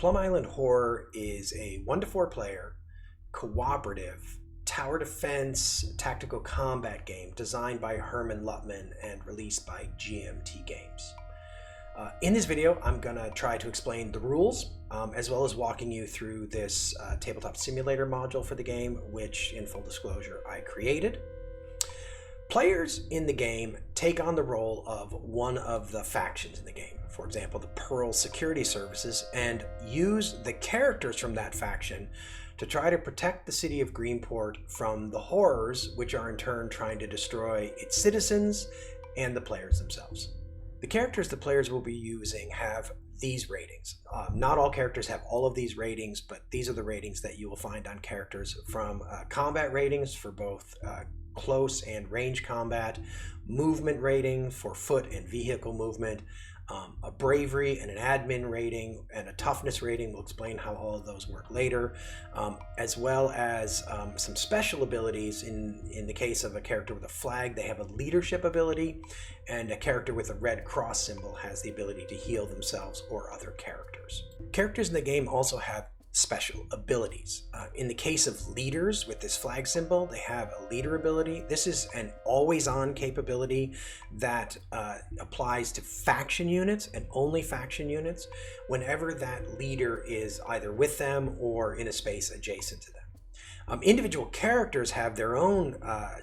Plum Island Horror is a 1 to 4 player, cooperative, tower defense, tactical combat game designed by Herman Luttman and released by GMT Games. In this video, I'm going to try to explain the rules, as well as walking you through this tabletop simulator module for the game, which, in full disclosure, I created. Players in the game take on the role of one of the factions in the game, for example, the Pearl Security Services, and use the characters from that faction to try to protect the city of Greenport from the horrors, which are in turn trying to destroy its citizens and the players themselves. The characters the players will be using have these ratings. Not all characters have all of these ratings, but these are the ratings that you will find on characters, from combat ratings for both close and range combat, movement rating for foot and vehicle movement, a bravery and an admin rating, and a toughness rating. We'll explain how all of those work later, as well as some special abilities. In the case of a character with a flag, they have a leadership ability, and a character with a red cross symbol has the ability to heal themselves or other characters. Characters in the game also have special abilities. In the case of leaders with this flag symbol, they have a leader ability. This is an always-on capability that applies to faction units and only faction units whenever that leader is either with them or in a space adjacent to them. Individual characters have their own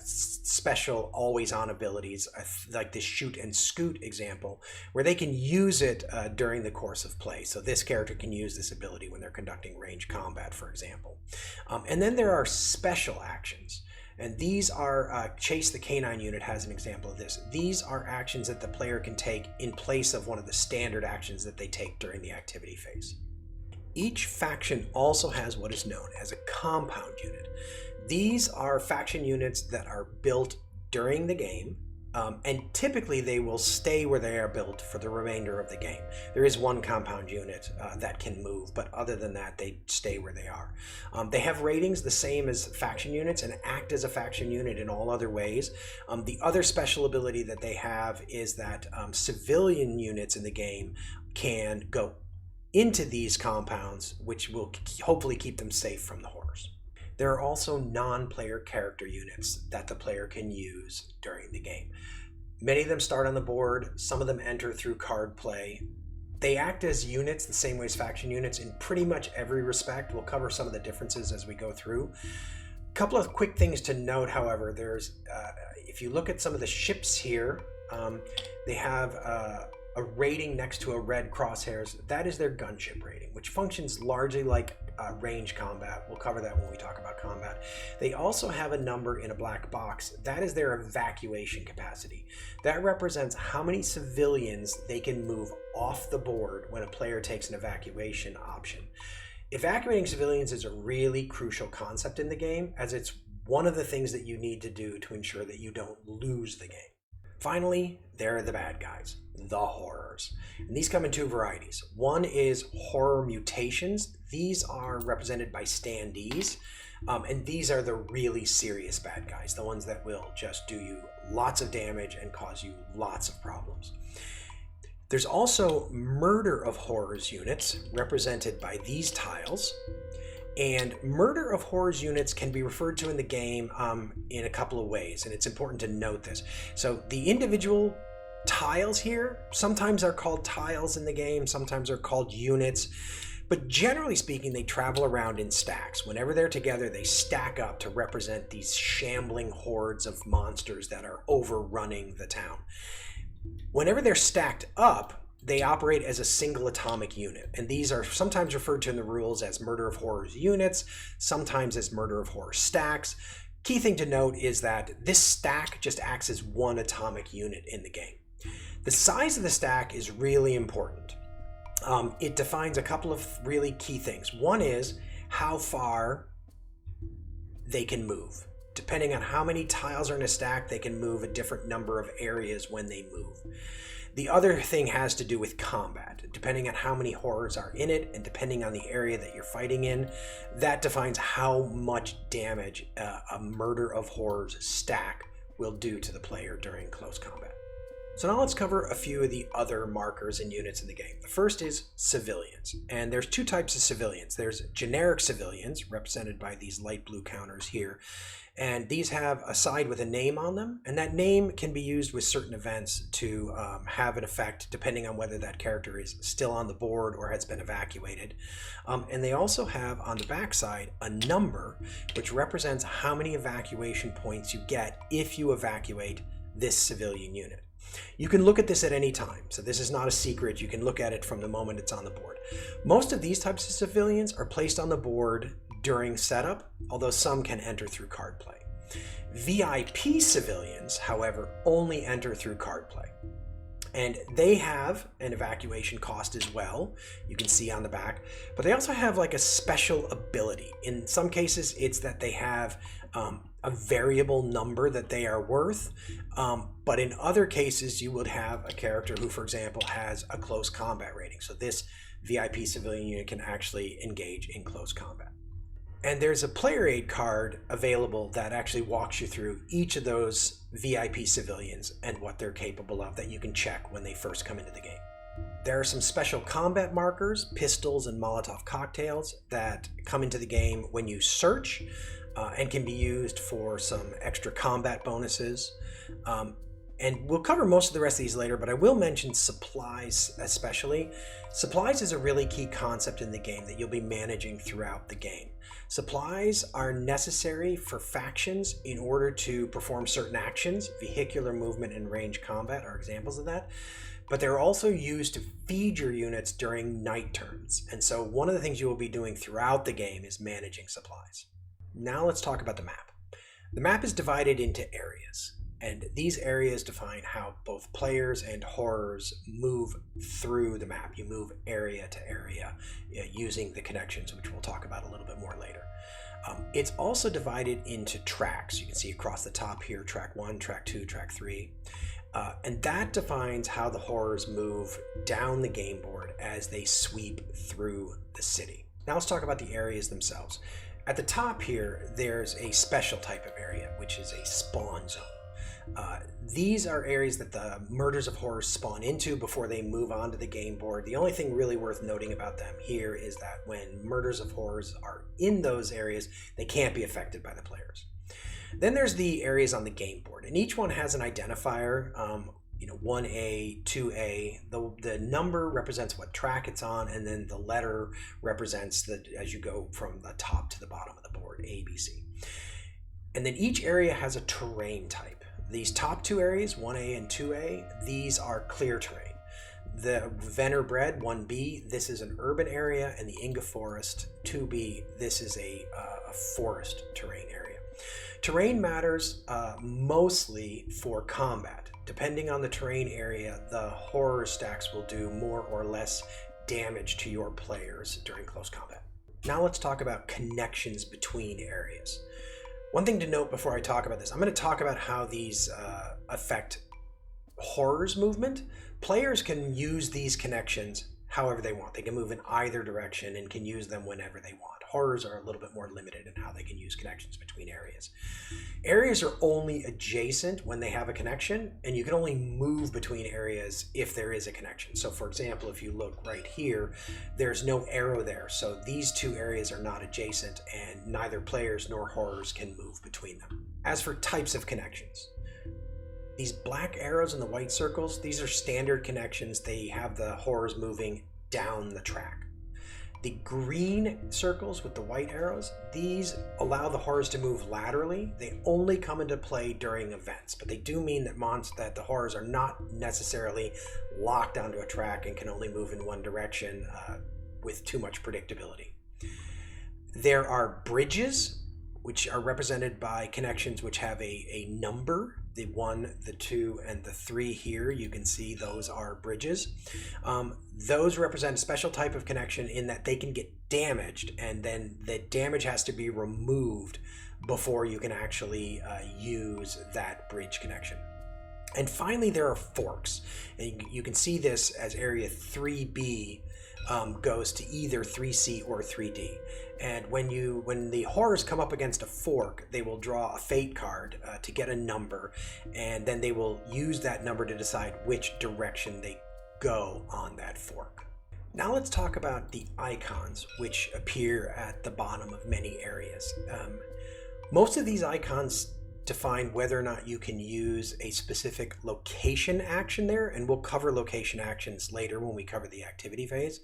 special always-on abilities, like this shoot and scoot example, where they can use it during the course of play. So this character can use this ability when they're conducting range combat, for example. And then there are special actions. And these are, Chase the Canine unit has an example of this. These are actions that the player can take in place of one of the standard actions that they take during the activity phase. Each faction also has what is known as a compound unit. These are faction units that are built during the game, and typically they will stay where they are built for the remainder of the game. There is one compound unit that can move, but other than that, they stay where they are. They have ratings the same as faction units and act as a faction unit in all other ways. The other special ability that they have is that civilian units in the game can go into these compounds, which will hopefully keep them safe from the horrors. There are also non-player character units that the player can use during the game. Many of them start on the board, some of them enter through card play. They act as units the same way as faction units in pretty much every respect. We'll cover some of the differences as we go through. A couple of quick things to note, however, there's if you look at some of the ships here, they have a rating next to a red crosshairs. That is their gunship rating, which functions largely like range combat. We'll cover that when we talk about combat. They also have a number in a black box. That is their evacuation capacity. That represents how many civilians they can move off the board when a player takes an evacuation option. Evacuating civilians is a really crucial concept in the game, as it's one of the things that you need to do to ensure that you don't lose the game. Finally, there are the bad guys, the horrors. And these come in two varieties. One is horror mutations. These are represented by standees. And these are the really serious bad guys, the ones that will just do you lots of damage and cause you lots of problems. There's also murder of horrors units, represented by these tiles. And murder of horrors units can be referred to in the game in a couple of ways, and it's important to note this. So the individual tiles here sometimes are called tiles in the game, sometimes they're called units, but generally speaking, they travel around in stacks. Whenever they're together, they stack up to represent these shambling hordes of monsters that are overrunning the town. Whenever they're stacked up, they operate as a single atomic unit, and these are sometimes referred to in the rules as murder of horrors units, sometimes as murder of horror stacks. Key thing to note is that this stack just acts as one atomic unit in the game. The size of the stack is really important. It defines a couple of really key things. One is how far they can move. Depending on how many tiles are in a stack, they can move a different number of areas when they move. The other thing has to do with combat. Depending on how many horrors are in it and depending on the area that you're fighting in, that defines how much damage a murder of horrors stack will do to the player during close combat. So now let's cover a few of the other markers and units in the game. The first is civilians, and there's two types of civilians. There's generic civilians, represented by these light blue counters here, and these have a side with a name on them, and that name can be used with certain events to have an effect depending on whether that character is still on the board or has been evacuated. And they also have on the backside a number which represents how many evacuation points you get if you evacuate this civilian unit. You can look at this at any time, so this is not a secret. You can look at it from the moment it's on the board. Most of these types of civilians are placed on the board during setup, although some can enter through card play. VIP civilians, however, only enter through card play. And they have an evacuation cost as well, you can see on the back, but they also have like a special ability. In some cases, it's that they have a variable number that they are worth, but in other cases, you would have a character who, for example, has a close combat rating. So this VIP civilian unit can actually engage in close combat. And there's a player aid card available that actually walks you through each of those VIP civilians and what they're capable of that you can check when they first come into the game. There are some special combat markers, pistols and Molotov cocktails that come into the game when you search and can be used for some extra combat bonuses. And we'll cover most of the rest of these later, but I will mention supplies especially. Supplies is a really key concept in the game that you'll be managing throughout the game. Supplies are necessary for factions in order to perform certain actions. Vehicular movement and range combat are examples of that. But they're also used to feed your units during night turns. And so one of the things you will be doing throughout the game is managing supplies. Now let's talk about the map. The map is divided into areas. And these areas define how both players and horrors move through the map. You move area to area using the connections, which we'll talk about a little bit more later. It's also divided into tracks. You can see across the top here, track 1, track 2, track 3. And that defines how the horrors move down the game board as they sweep through the city. Now let's talk about the areas themselves. At the top here, there's a special type of area, which is a spawn zone. These are areas that the Murders of Horror spawn into before they move on to the game board. The only thing really worth noting about them here is that when Murders of Horrors are in those areas, they can't be affected by the players. Then there's the areas on the game board, and each one has an identifier, 1A, 2A. The number represents what track it's on, and then the letter represents as you go from the top to the bottom of the board, A, B, C. And then each area has a terrain type. These top two areas, 1A and 2A, these are clear terrain. The Venerbred, 1B, this is an urban area, and the Inga Forest, 2B, this is a forest terrain area. Terrain matters mostly for combat. Depending on the terrain area, the horror stacks will do more or less damage to your players during close combat. Now let's talk about connections between areas. One thing to note before I talk about this, I'm going to talk about how these affect horror's movement. Players can use these connections however they want. They can move in either direction and can use them whenever they want. Horrors are a little bit more limited in how they can use connections between areas. Areas are only adjacent when they have a connection, and you can only move between areas if there is a connection. So for example, if you look right here, there's no arrow there. So these two areas are not adjacent, and neither players nor horrors can move between them. As for types of connections, these black arrows and the white circles, these are standard connections. They have the horrors moving down the track. The green circles with the white arrows, these allow the horrors to move laterally. They only come into play during events, but they do mean that the horrors are not necessarily locked onto a track and can only move in one direction with too much predictability. There are bridges, which are represented by connections which have a number. The 1, the 2, and the 3 here, you can see those are bridges. Those represent a special type of connection in that they can get damaged, and then the damage has to be removed before you can actually use that bridge connection. And finally, there are forks. And you can see this as area 3B goes to either 3C or 3D. And when the horrors come up against a fork, they will draw a fate card to get a number, and then they will use that number to decide which direction they go on that fork. Now let's talk about the icons, which appear at the bottom of many areas. Most of these icons define whether or not you can use a specific location action there, and we'll cover location actions later when we cover the activity phase.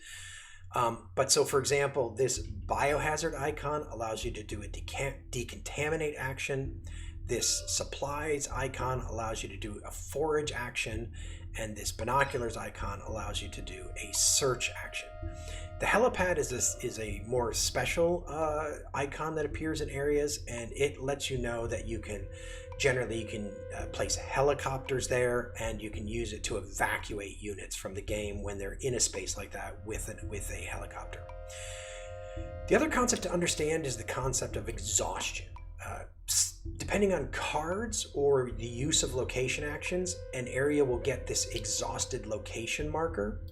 But so for example, this biohazard icon allows you to do a decontaminate action. This supplies icon allows you to do a forage action, and this binoculars icon allows you to do a search action. The helipad is a more special icon that appears in areas, and it lets you know that you can place helicopters there, and you can use it to evacuate units from the game when they're in a space like that with a helicopter. The other concept to understand is the concept of exhaustion. Depending on cards or the use of location actions, an area will get this exhausted location marker.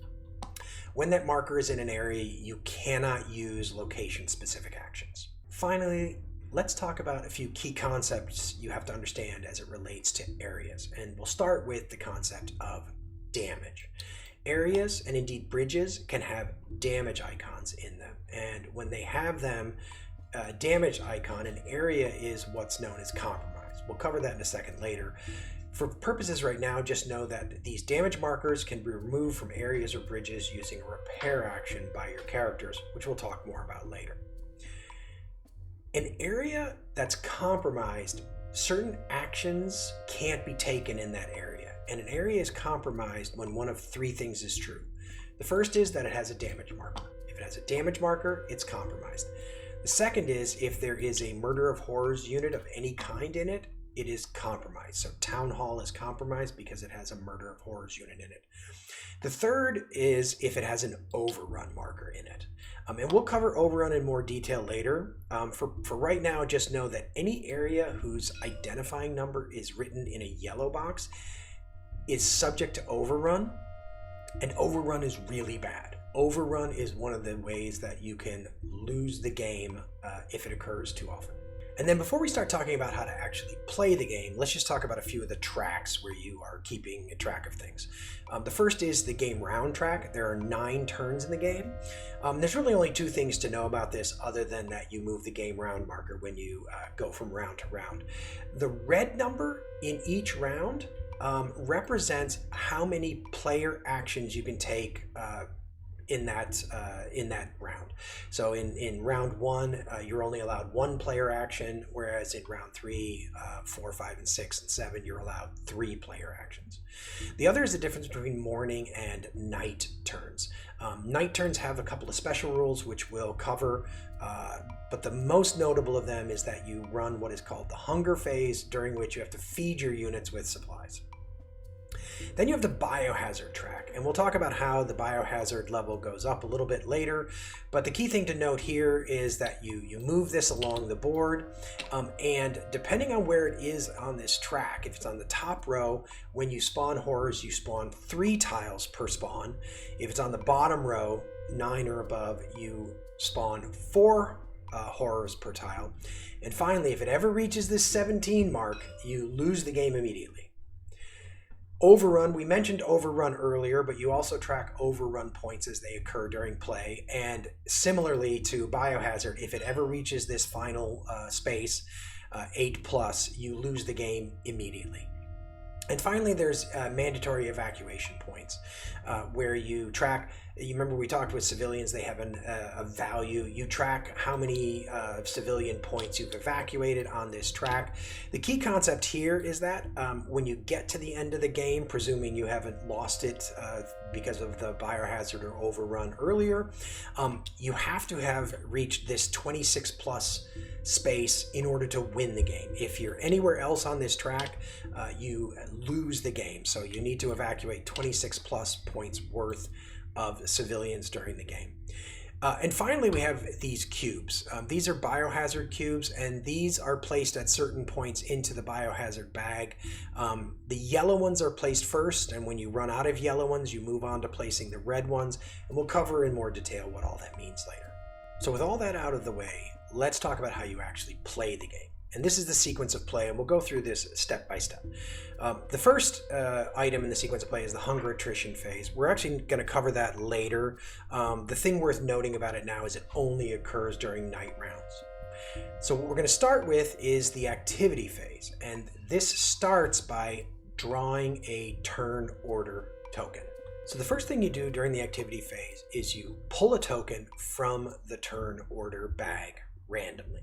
When that marker is in an area, you cannot use location-specific actions. Finally, let's talk about a few key concepts you have to understand as it relates to areas. And we'll start with the concept of damage. Areas, and indeed bridges, can have damage icons in them. And when they have them, damage icon, an area is what's known as compromised. We'll cover that in a second later. For purposes right now, just know that these damage markers can be removed from areas or bridges using a repair action by your characters, which we'll talk more about later. An area that's compromised, certain actions can't be taken in that area, and an area is compromised when one of three things is true. The first is that it has a damage marker. If it has a damage marker, it's compromised. The second is if there is a murder of horrors unit of any kind in it, it is compromised. So Town Hall is compromised because it has a murder of horrors unit in it. The third is if it has an overrun marker in it. And we'll cover overrun in more detail later. For right now, just know that any area whose identifying number is written in a yellow box is subject to overrun, and overrun is really bad. Overrun is one of the ways that you can lose the game if it occurs too often. And then before we start talking about how to actually play the game, let's just talk about a few of the tracks where you are keeping track of things. The first is the game round track. There are 9 turns in the game. There's really only 2 things to know about this other than that you move the game round marker when you go from round to round. The red number in each round represents how many player actions you can take in that round. So in round 1, you're only allowed 1 player action, whereas in round 3, 4, 5, and 6, and 7, you're allowed 3 player actions. The other is the difference between morning and night turns. Night turns have a couple of special rules, which we'll cover, but the most notable of them is that you run what is called the hunger phase, during which you have to feed your units with supplies. Then you have the biohazard track, and we'll talk about how the biohazard level goes up a little bit later, but the key thing to note here is that you move this along the board, and depending on where it is on this track, if it's on the top row, when you spawn horrors, you spawn 3 tiles per spawn. If it's on the bottom row, 9 or above, you spawn 4 horrors per tile. And finally, if it ever reaches this 17 mark, you lose the game immediately. Overrun, we mentioned overrun earlier, but you also track overrun points as they occur during play. And similarly to biohazard, if it ever reaches this final space, 8+, you lose the game immediately. And finally, there's mandatory evacuation points, where you track. You remember we talked with civilians, they have a value. You track how many civilian points you've evacuated on this track. The key concept here is that when you get to the end of the game, presuming you haven't lost it because of the biohazard or overrun earlier, you have to have reached this 26+ space in order to win the game. If you're anywhere else on this track, you lose the game. So you need to evacuate 26+ points worth of civilians during the game. And finally, we have these cubes. These are biohazard cubes, and these are placed at certain points into the biohazard bag. The yellow ones are placed first, and when you run out of yellow ones, you move on to placing the red ones, and we'll cover in more detail what all that means later. So with all that out of the way, let's talk about how you actually play the game. And this is the sequence of play, and we'll go through this step by step. The first item in the sequence of play is the hunger attrition phase. We're actually going to cover that later. The thing worth noting about it now is it only occurs during night rounds. So what we're going to start with is the activity phase, and this starts by drawing a turn order token. So the first thing you do during the activity phase is you pull a token from the turn order bag randomly.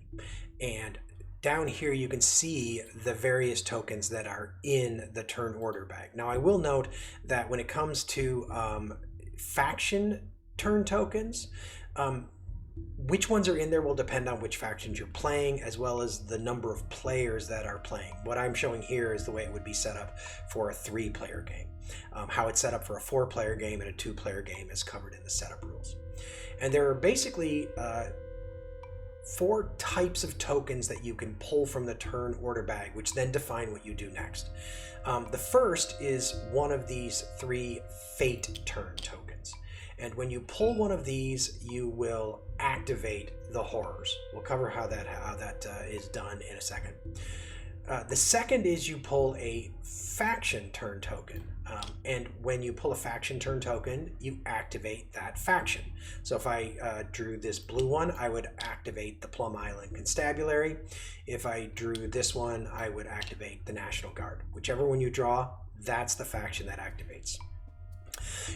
And down here you can see the various tokens that are in the turn order bag. Now I will note that when it comes to faction turn tokens, which ones are in there will depend on which factions you're playing, as well as the number of players that are playing. What I'm showing here is the way it would be set up for a 3-player game. How it's set up for a 4-player game and a 2-player game is covered in the setup rules. And there are basically 4 types of tokens that you can pull from the turn order bag, which then define what you do next. The first is one of these 3 fate turn tokens. And when you pull one of these, you will activate the horrors. We'll cover how that is done in a second. The second is you pull a faction turn token. And when you pull a faction turn token, you activate that faction. So if I drew this blue one, I would activate the Plum Island Constabulary. If I drew this one, I would activate the National Guard. Whichever one you draw, that's the faction that activates.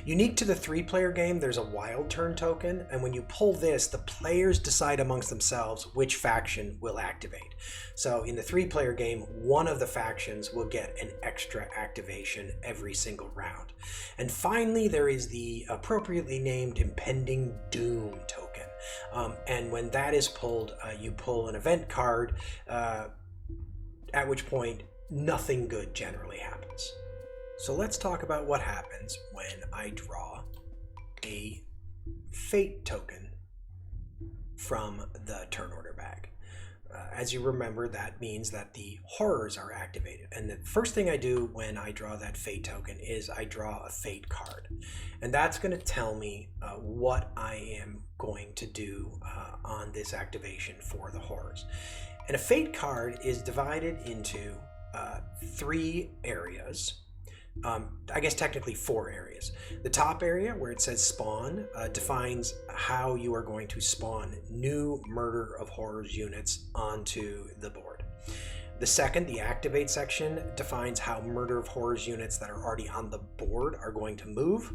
Unique to the 3-player game, there's a wild turn token, and when you pull this, the players decide amongst themselves which faction will activate. So in the 3-player game, one of the factions will get an extra activation every single round. And finally, there is the appropriately named Impending Doom token. And when that is pulled, you pull an event card, at which point nothing good generally happens. So let's talk about what happens when I draw a fate token from the turn order bag. As you remember, that means that the horrors are activated. And the first thing I do when I draw that fate token is I draw a fate card. And that's going to tell me what I am going to do on this activation for the horrors. And a fate card is divided into 3 areas. I guess technically 4 areas. The top area where it says spawn defines how you are going to spawn new Murder of Horrors units onto the board. The second, the activate section, defines how Murder of Horrors units that are already on the board are going to move.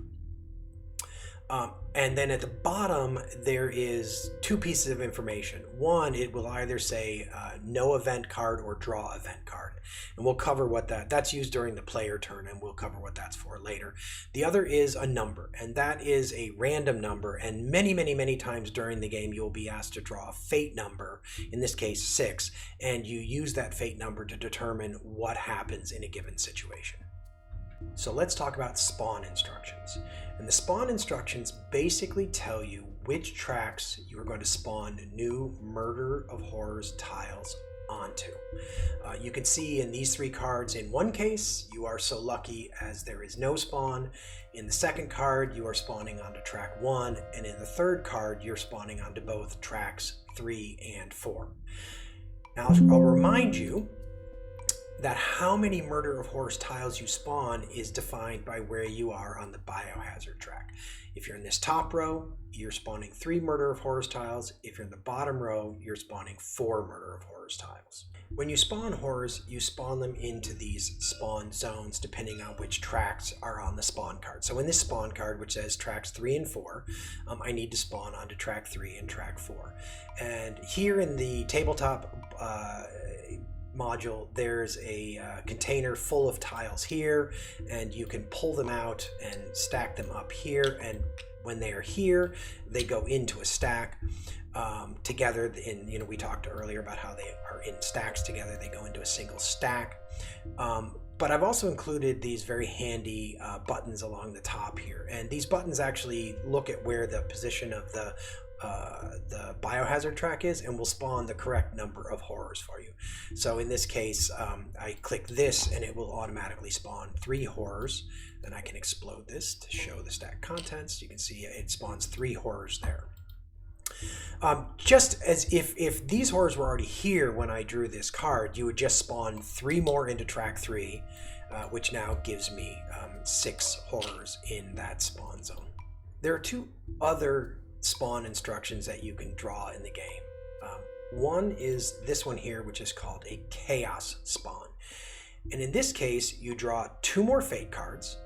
And then at the bottom, there is 2 pieces of information. One, it will either say no event card or draw event card. And we'll cover what that's used during the player turn, and we'll cover what that's for later. The other is a number, and that is a random number. And many times during the game, you'll be asked to draw a fate number, in this case 6, and you use that fate number to determine what happens in a given situation. So let's talk about spawn instructions. And the spawn instructions basically tell you which tracks you are going to spawn new Murder of Horrors tiles onto. You can see in these 3 cards, in one case, you are so lucky as there is no spawn. In the second card, you are spawning onto track 1. And in the third card, you're spawning onto both tracks 3 and 4. Now, I'll remind you that how many Murder of Horrors tiles you spawn is defined by where you are on the biohazard track. If you're in this top row, you're spawning 3 Murder of Horrors tiles. If you're in the bottom row, you're spawning 4 Murder of Horrors tiles. When you spawn horrors, you spawn them into these spawn zones depending on which tracks are on the spawn card. So in this spawn card, which says tracks 3 and 4, I need to spawn onto track 3 and track 4. And here in the tabletop module, there's a container full of tiles here, and you can pull them out and stack them up here, and when they are here, they go into a stack together. We talked earlier about how they are in stacks together. They go into a single stack. But I've also included these very handy buttons along the top here, and these buttons actually look at where the position of the the biohazard track is, and will spawn the correct number of horrors for you. So in this case, I click this and it will automatically spawn 3 horrors, and I can explode this to show the stack contents. You can see it spawns 3 horrors there. Just as if these horrors were already here when I drew this card, you would just spawn 3 more into track 3, which now gives me 6 horrors in that spawn zone. There are 2 other spawn instructions that you can draw in the game. One is this one here, which is called a chaos spawn. And in this case, you draw 2 more fate cards,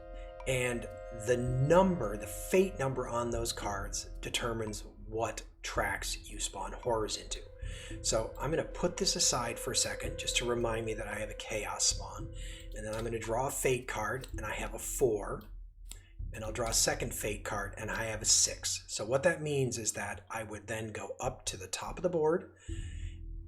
and the fate number on those cards determines what tracks you spawn horrors into. So I'm going to put this aside for a second just to remind me that I have a chaos spawn, and then I'm going to draw a fate card and I have a 4, and I'll draw a second fate card and I have a 6. So what that means is that I would then go up to the top of the board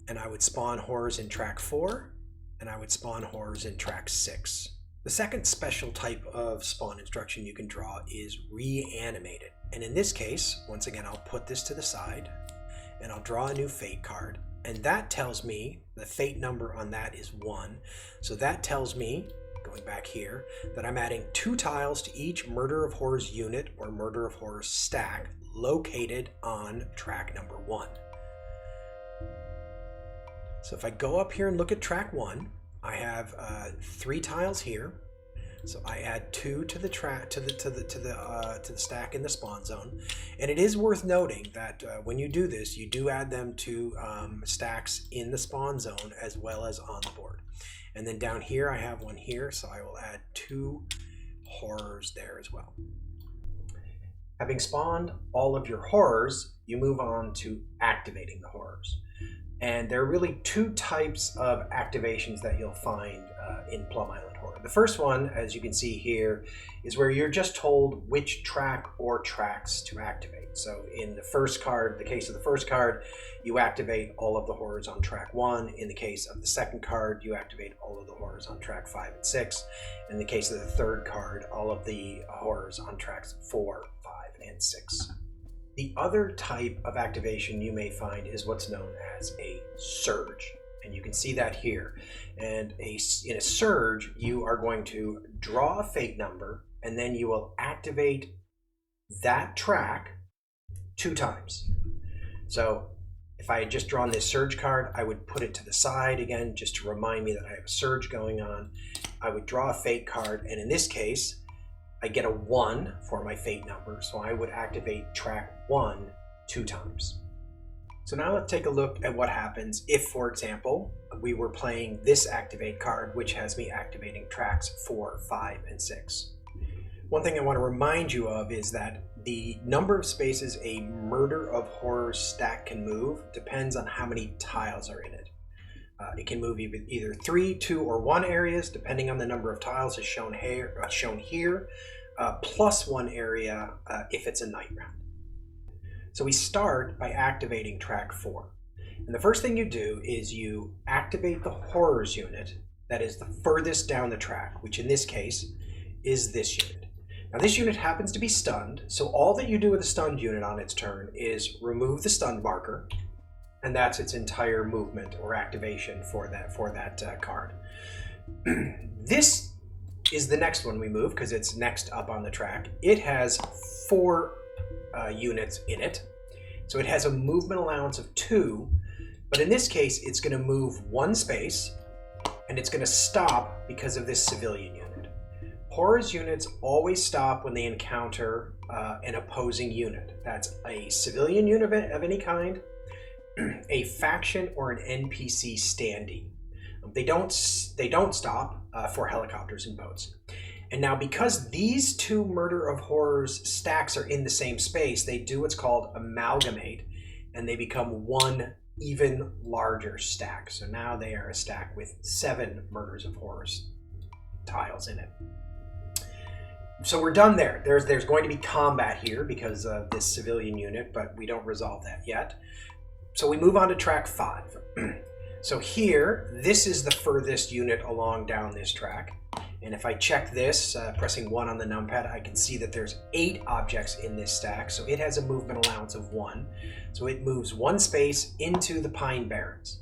and I would spawn horrors in track 4, and I would spawn horrors in track 6. The second special type of spawn instruction you can draw is reanimated. And in this case, once again, I'll put this to the side and I'll draw a new fate card. And that tells me the fate number on that is 1. So that tells me, going back here, that I'm adding 2 tiles to each Murder of Horrors unit or Murder of Horrors stack located on track number 1. So if I go up here and look at track 1, I have 3 tiles here. So I add 2 to the stack in the spawn zone, and it is worth noting that when you do this, you do add them to stacks in the spawn zone as well as on the board. And then down here I have one here, so I will add 2 horrors there as well. Having spawned all of your horrors, you move on to activating the horrors. And there are really 2 types of activations that you'll find in Plum Island Horror. The first one, as you can see here, is where you're just told which track or tracks to activate. So in the first card, the case of the first card, you activate all of the horrors on track 1. In the case of the second card, you activate all of the horrors on track 5 and 6. In the case of the third card, all of the horrors on tracks 4, 5, and 6. The other type of activation you may find is what's known as a surge. And you can see that here. And in a surge, you are going to draw a fate number, and then you will activate that track 2 times. So if I had just drawn this surge card, I would put it to the side again, just to remind me that I have a surge going on. I would draw a fate card, and in this case, I get a 1 for my fate number, so I would activate track 1 2 times. So now let's take a look at what happens if, for example, we were playing this activate card, which has me activating tracks 4, 5, and 6. One thing I want to remind you of is that the number of spaces a Murder of Horrors stack can move depends on how many tiles are in it. It can move either 3, 2, or 1 areas, depending on the number of tiles as shown here, plus 1 area if it's a night round. So we start by activating track 4. And the first thing you do is you activate the horrors unit that is the furthest down the track, which in this case is this unit. Now this unit happens to be stunned, so all that you do with a stunned unit on its turn is remove the stunned marker, and that's its entire movement or activation for that card. This is the next one we move because it's next up on the track. It has 4 units in it, so it has a movement allowance of 2, but in this case it's going to move 1 space, and it's going to stop because of this civilian unit. Horrors units always stop when they encounter an opposing unit. That's a civilian unit of any kind, a faction, or an NPC standee. They don't stop for helicopters and boats. And now because these 2 Murder of Horrors stacks are in the same space, they do what's called amalgamate, and they become 1 even larger stack. So now they are a stack with 7 Murders of Horrors tiles in it. So we're done there. There's going to be combat here because of this civilian unit, but we don't resolve that yet. So we move on to track 5. So here, this is the furthest unit along down this track. And if I check this, pressing 1 on the numpad, I can see that there's 8 objects in this stack, so it has a movement allowance of 1. So it moves 1 space into the Pine Barrens.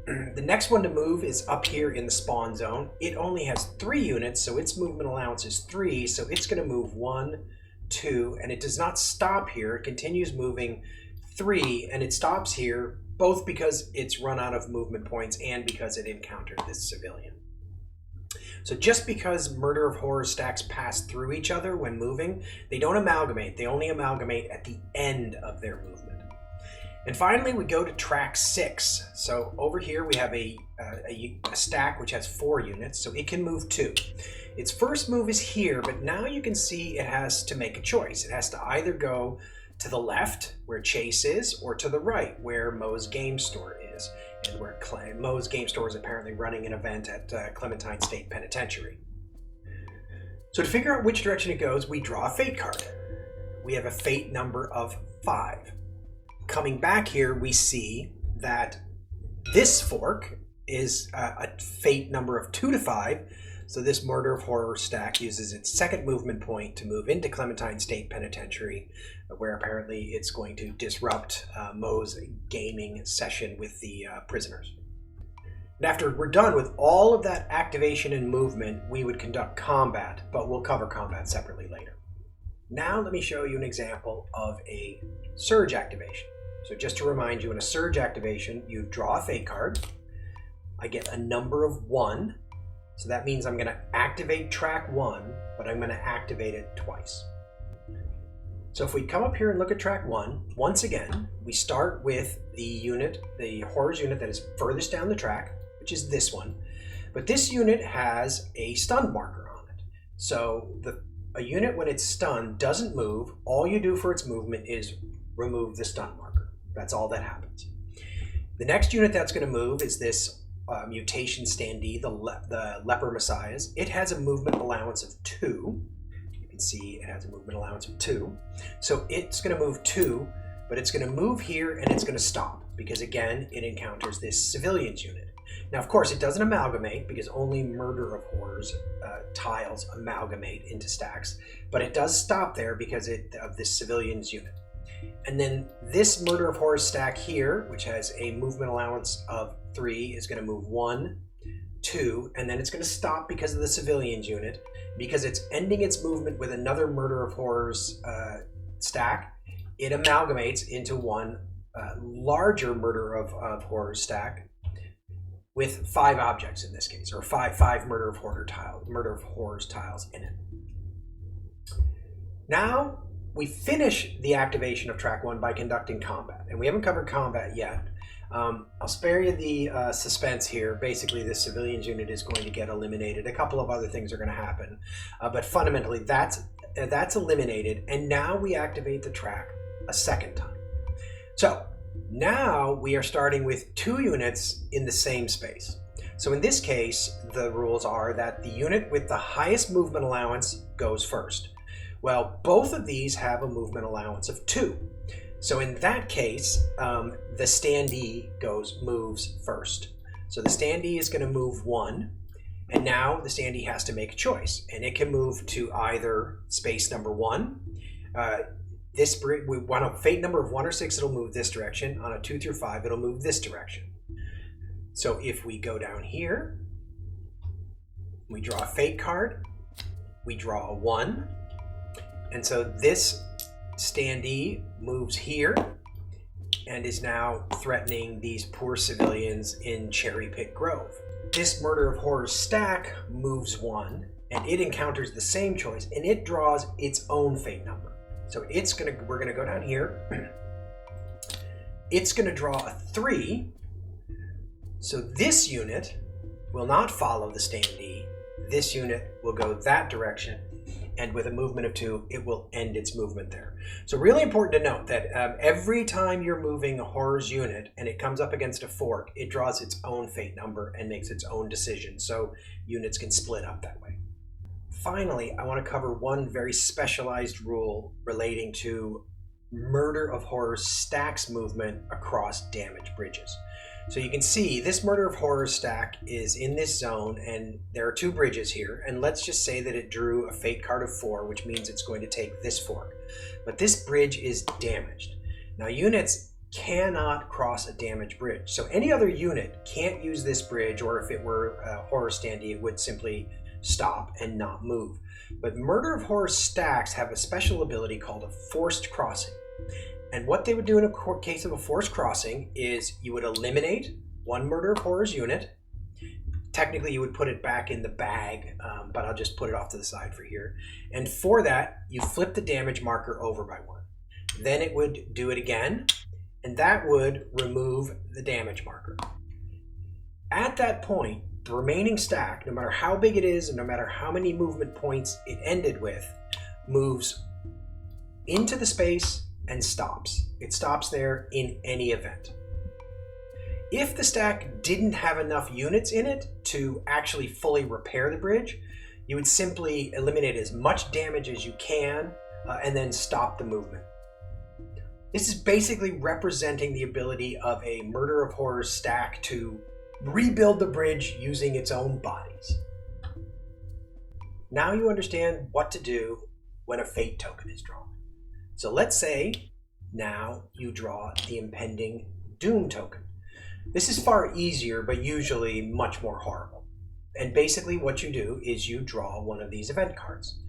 The next one to move is up here in the spawn zone. It only has 3 units, so its movement allowance is 3, so it's going to move 1, 2, and it does not stop here. It continues moving 3, and it stops here, both because it's run out of movement points and because it encountered this civilian. So just because Murder of Horror stacks pass through each other when moving, they don't amalgamate. They only amalgamate at the end of their movement. And finally, we go to track 6. So over here we have a stack which has 4 units, so it can move 2. Its first move is here, but now you can see it has to make a choice. It has to either go to the left, where Chase is, or to the right, where Moe's Game Store is, and where Moe's Game Store is apparently running an event at Clementine State Penitentiary. So to figure out which direction it goes, we draw a fate card. We have a fate number of 5. Coming back here, we see that this fork is a fate number of 2 to 5, so this Murder of Horror stack uses its second movement point to move into Clementine State Penitentiary, where apparently it's going to disrupt Moe's gaming session with the prisoners. And after we're done with all of that activation and movement, we would conduct combat, but we'll cover combat separately later. Now let me show you an example of a surge activation. So just to remind you, in a surge activation, you draw a fate card. I get a number of 1. So that means I'm going to activate track 1, but I'm going to activate it twice. So if we come up here and look at track 1, once again, we start with the unit, the horrors unit that is furthest down the track, which is this one. But this unit has a stun marker on it. So a unit, when it's stunned, doesn't move. All you do for its movement is remove the stun marker. That's all that happens. The next unit that's going to move is this mutation standee, the Leper Messiahs. It has a movement allowance of 2. You can see it has a movement allowance of 2. So it's going to move 2, but it's going to move here and it's going to stop because, again, it encounters this civilians unit. Now, of course, it doesn't amalgamate because only Murder of Horrors tiles amalgamate into stacks, but it does stop there because of this civilians unit. And then this Murder of Horrors stack here, which has a movement allowance of 3, is going to move 1, 2, and then it's going to stop because of the civilians unit. Because it's ending its movement with another Murder of Horrors stack, it amalgamates into one larger Murder of Horrors stack with 5 objects in this case, or five Murder of Horrors tiles in it. Now we finish the activation of track 1 by conducting combat, and we haven't covered combat yet. I'll spare you the suspense here. Basically, the civilians unit is going to get eliminated. A couple of other things are going to happen, but fundamentally that's eliminated, and now we activate the track a second time. So now we are starting with 2 units in the same space. So in this case, the rules are that the unit with the highest movement allowance goes first. Well, both of these have a movement allowance of 2. So in that case, the standee moves first. So the standee is going to move 1, and now the standee has to make a choice, and it can move to either space number 1. We want a fate number of 1 or 6, it'll move this direction. On a 2 through 5, it'll move this direction. So if we go down here, we draw a fate card, we draw a 1, and so this standee moves here and is now threatening these poor civilians in Cherry Pit Grove. This Murder of Horrors stack moves 1, and it encounters the same choice, and it draws its own fate number. So we're gonna go down here. It's gonna draw a 3. So this unit will not follow the standee. This unit will go that direction, and with a movement of 2, it will end its movement there. So really important to note that every time you're moving a horrors unit and it comes up against a fork, it draws its own fate number and makes its own decision. So units can split up that way. Finally, I want to cover one very specialized rule relating to Murder of Horrors stacks movement across damaged bridges. So you can see this Murder of Horrors stack is in this zone, and there are 2 bridges here, and let's just say that it drew a fate card of 4, which means it's going to take this fork. But this bridge is damaged. Now units cannot cross a damaged bridge, so any other unit can't use this bridge, or if it were a horror standee, it would simply stop and not move. But Murder of Horrors stacks have a special ability called a forced crossing. And what they would do in a case of a forced crossing is you would eliminate 1 Murder of Horrors unit. Technically you would put it back in the bag, but I'll just put it off to the side for here. And for that, you flip the damage marker over by 1. Then it would do it again, and that would remove the damage marker. At that point, the remaining stack, no matter how big it is and no matter how many movement points it ended with, moves into the space and stops. It stops there in any event. If the stack didn't have enough units in it to actually fully repair the bridge, you would simply eliminate as much damage as you can and then stop the movement. This is basically representing the ability of a Murder of Horrors stack to rebuild the bridge using its own bodies. Now you understand what to do when a fate token is drawn. So let's say now you draw the Impending Doom token. This is far easier, but usually much more horrible. And basically what you do is you draw one of these event cards.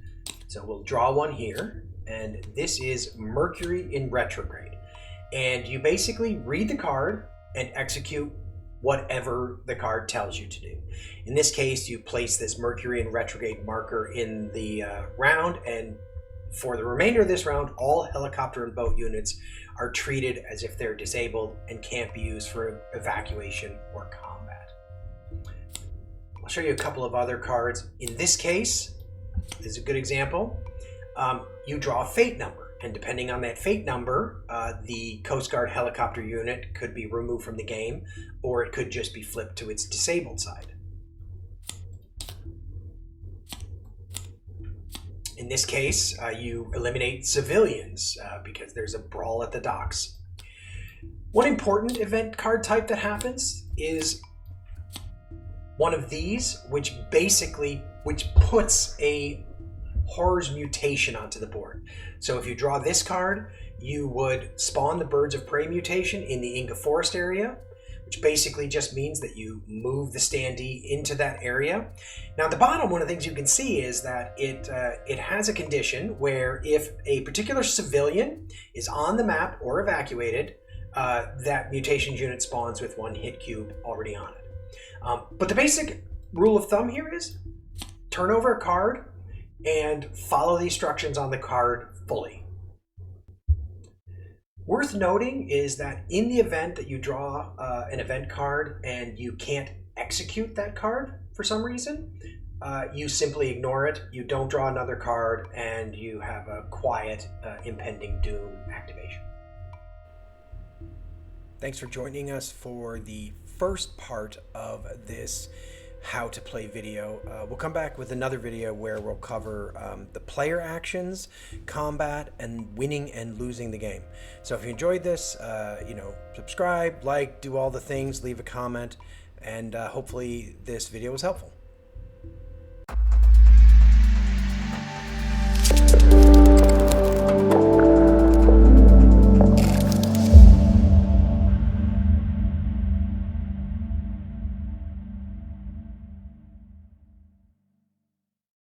So we'll draw one here, and this is Mercury in retrograde. And you basically read the card and execute whatever the card tells you to do. In this case, you place this Mercury in retrograde marker in the round, and for the remainder of this round, all helicopter and boat units are treated as if they're disabled and can't be used for evacuation or combat. I'll show you a couple of other cards. In this case, this is a good example. You draw a fate number, and depending on that fate number, the Coast Guard helicopter unit could be removed from the game, or it could just be flipped to its disabled side. In this case, you eliminate civilians because there's a brawl at the docks. One important event card type that happens is one of these, which puts a Horrors mutation onto the board. So if you draw this card, you would spawn the Birds of Prey mutation in the Inga Forest area, which basically just means that you move the standee into that area. Now at the bottom, one of the things you can see is that it has a condition where if a particular civilian is on the map or evacuated, that mutation unit spawns with 1 hit cube already on it. But the basic rule of thumb here is turn over a card and follow the instructions on the card fully. Worth noting is that in the event that you draw an event card and you can't execute that card for some reason, you simply ignore it, you don't draw another card, and you have a quiet Impending Doom activation. Thanks for joining us for the first part of this how to play video. We'll come back with another video where we'll cover the player actions, combat, and winning and losing the game. So if you enjoyed this, subscribe, like, do all the things, leave a comment, and hopefully this video was helpful.